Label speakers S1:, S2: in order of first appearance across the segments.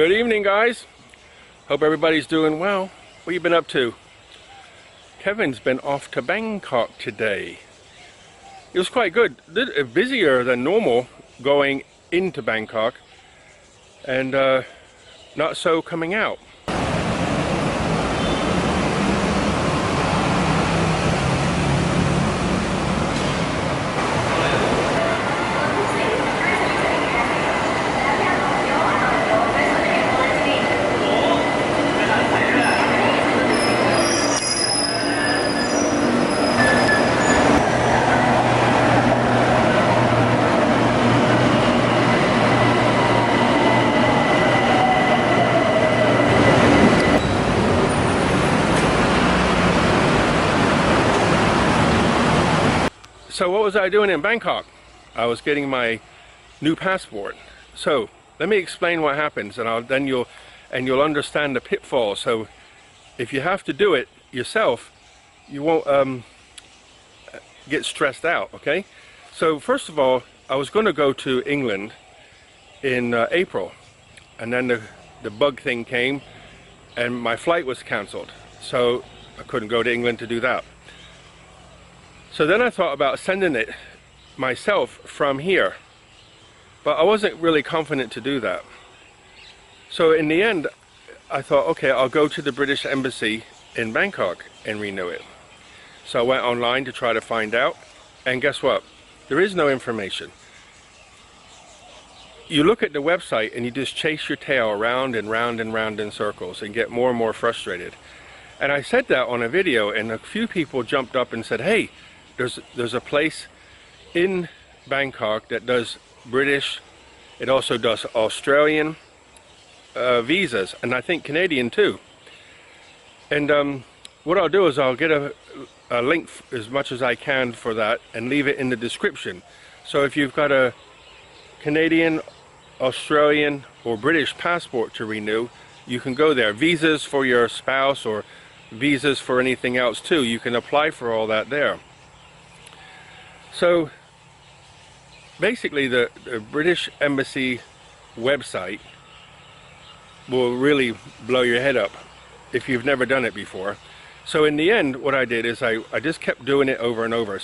S1: Good evening, guys. Hope everybody's doing well. What you been up to? Kevin's been off to Bangkok today. It was quite good. Busier than normal going into Bangkok, and not so coming out. So what was I doing in Bangkok? I was getting my new passport. So let me explain what happens, and you'll understand the pitfall. So if you have to do it yourself, you won't get stressed out. Okay. So first of all, I was going to go to England in April, and then the bug thing came, and my flight was cancelled. So I couldn't go to England to do that. So then I thought about sending it myself from here, but I wasn't really confident to do that. So in the end, I thought, okay, I'll go to the British Embassy in Bangkok and renew it. So I went online to try to find out, and guess what? There is no information. You look at the website and you just chase your tail around and round and round in circles and get more and more frustrated. And I said that on a video, and a few people jumped up and said, hey, there's a place in Bangkok that does British, it also does Australian visas, and I think Canadian too. And what I'll do is I'll get a link as much as I can for that and leave it in the description. So if you've got a Canadian, Australian or British passport to renew, you can go there. Visas for your spouse or visas for anything else too, you can apply for all that there. So basically the British Embassy website will really blow your head up if you've never done it before. So in the end, what I did is I just kept doing it over and over.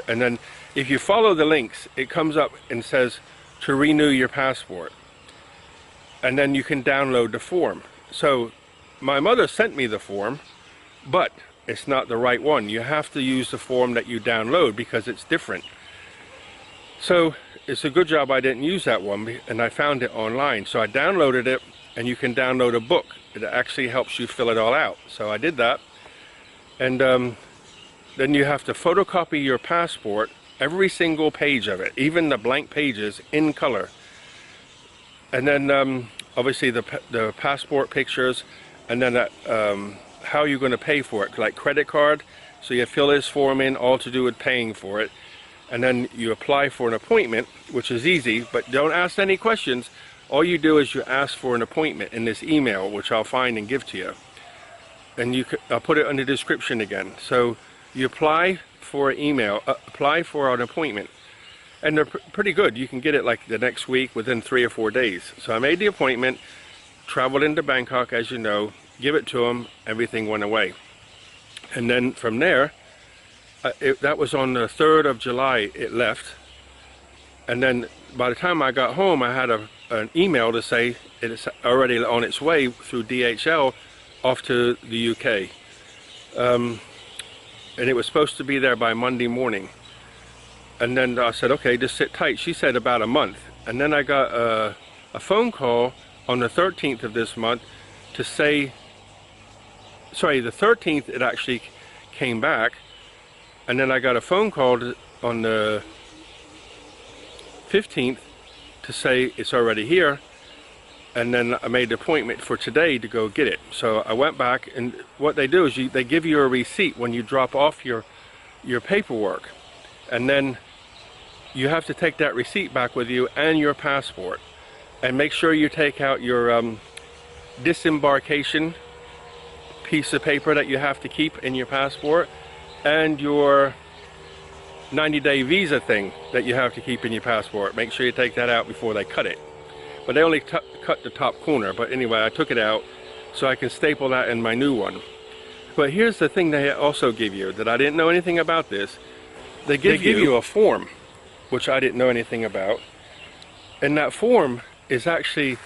S1: And then if you follow the links, it comes up and says to renew your passport, and then you can download the form. So my mother sent me the form, but it's not the right one. You have to use the form that you download because it's different. So it's a good job I didn't use that one, and I found it online. So I downloaded it, and you can download a book. It actually helps you fill it all out. So I did that. And then you have to photocopy your passport, every single page of it, even the blank pages, in color. And then obviously the passport pictures, and then how you're going to pay for it, like credit card. So you fill this form in, all to do with paying for it, and then you apply for an appointment, which is easy, but don't ask any questions. All you do is you ask for an appointment in this email, which I'll find and give to you, and I'll put it in the description again. So you apply for an email, apply for an appointment, and they're pretty good. You can get it like the next week, within 3 or 4 days. So I made the appointment, traveled into Bangkok, as you know, give it to them, everything went away. And then from there, that was on the 3rd of July it left. And then by the time I got home, I had an email to say it's already on its way through DHL off to the UK. And it was supposed to be there by Monday morning. And then I said, okay, just sit tight. She said about a month. And then I got a phone call on the 13th of this month to say, sorry, the 13th it actually came back, and then I got a phone call on the 15th to say it's already here, and then I made the appointment for today to go get it. So I went back, and what they do is they give you a receipt when you drop off your paperwork, and then you have to take that receipt back with you and your passport, and make sure you take out your disembarkation piece of paper that you have to keep in your passport, and your 90-day visa thing that you have to keep in your passport. Make sure you take that out before they cut it. But they only cut the top corner, but anyway, I took it out so I can staple that in my new one. But here's the thing they also give you that I didn't know anything about this. They give you a form, which I didn't know anything about. And that form is actually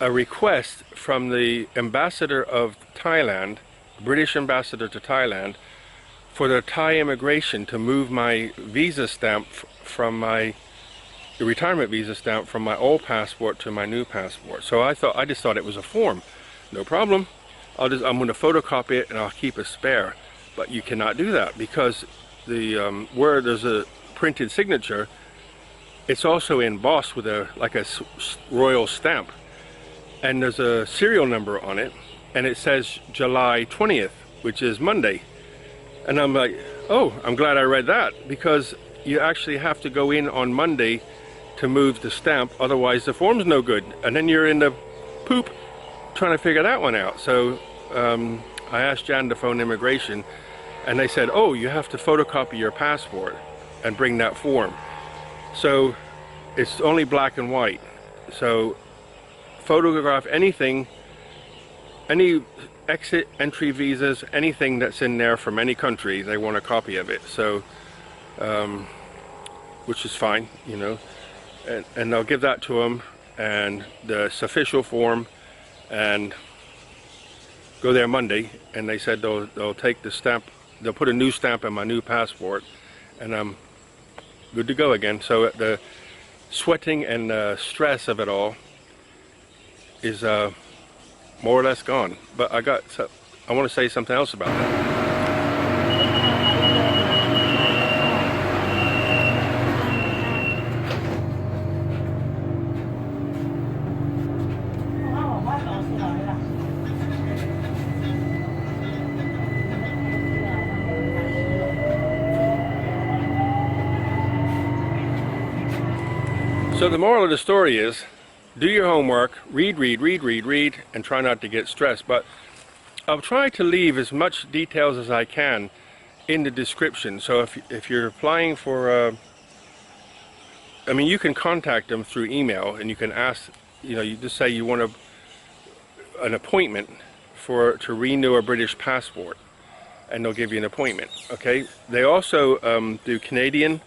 S1: a request from the ambassador of Thailand, British ambassador to Thailand, for the Thai immigration to move my visa stamp from the retirement visa stamp from my old passport to my new passport. So I just thought it was a form. No problem. I'm going to photocopy it and I'll keep a spare. But you cannot do that because where there's a printed signature, it's also embossed with like a royal stamp, and there's a serial number on it, and it says July 20th, which is Monday. And I'm like, oh, I'm glad I read that, because you actually have to go in on Monday to move the stamp, otherwise the form's no good, and then you're in the poop trying to figure that one out. So I asked Jan to phone immigration, and they said, oh, you have to photocopy your passport and bring that form. So it's only black and white. So photograph anything, any exit, entry visas, anything that's in there from any country, they want a copy of it. So, which is fine, you know, and they'll give that to them, and the official form, and go there Monday, and they said they'll take the stamp, they'll put a new stamp in my new passport, and I'm good to go again. So the sweating and stress of it all is more or less gone. But I want to say something else about that. So the moral of the story is, do your homework, read, and try not to get stressed. But I'll try to leave as much details as I can in the description. So if you're applying for, I mean, you can contact them through email, and you can ask, you know, you just say you want an appointment to renew a British passport, and they'll give you an appointment. Okay. They also do Canadian,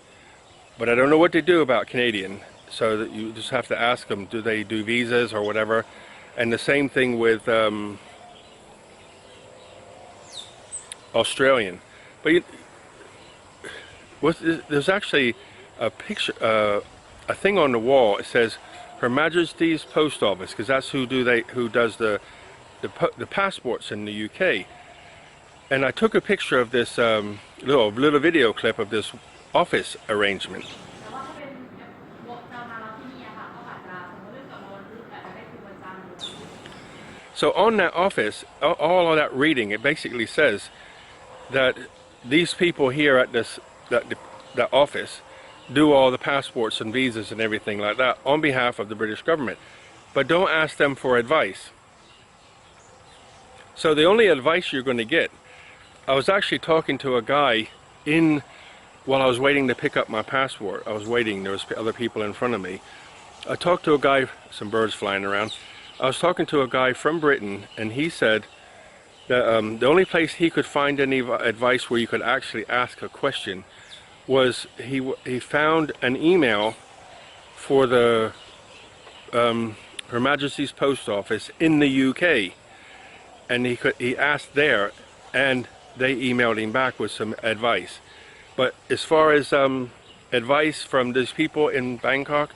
S1: but I don't know what they do about Canadian. So that you just have to ask them, do they do visas or whatever? And the same thing with Australian. But there's actually a picture, a thing on the wall. It says Her Majesty's Post Office, because that's who does the passports in the UK. And I took a picture of this little video clip of this office arrangement. So on that office, all of that reading, it basically says that these people here at that office do all the passports and visas and everything like that on behalf of the British government. But don't ask them for advice. So the only advice you're going to get, I was actually talking to a guy while I was waiting to pick up my passport. I was waiting, there was other people in front of me. I talked to a guy, some birds flying around. I was talking to a guy from Britain, and he said that the only place he could find any advice where you could actually ask a question was he found an email for the Her Majesty's Post Office in the UK, and he asked there, and they emailed him back with some advice. But as far as advice from these people in Bangkok,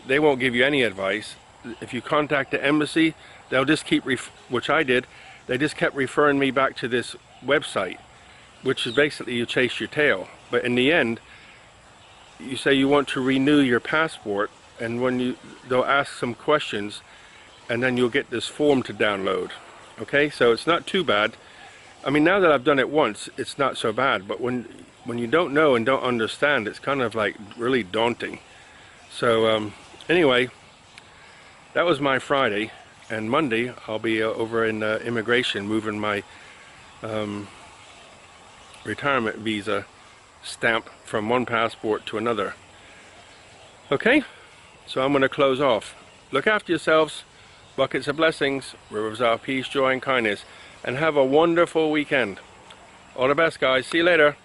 S1: they won't give you any advice. If you contact the embassy, they'll just keep, which I did, they just kept referring me back to this website, which is basically you chase your tail. But in the end, you say you want to renew your passport, and they'll ask some questions, and then you'll get this form to download. Okay, so it's not too bad. I mean, now that I've done it once, it's not so bad, but when you don't know and don't understand, it's kind of like really daunting. So anyway, that was my Friday, and Monday I'll be over in immigration moving my retirement visa stamp from one passport to another. Okay, so I'm going to close off. Look after yourselves. Buckets of blessings, rivers of peace, joy and kindness. And have a wonderful weekend. All the best, guys. See you later.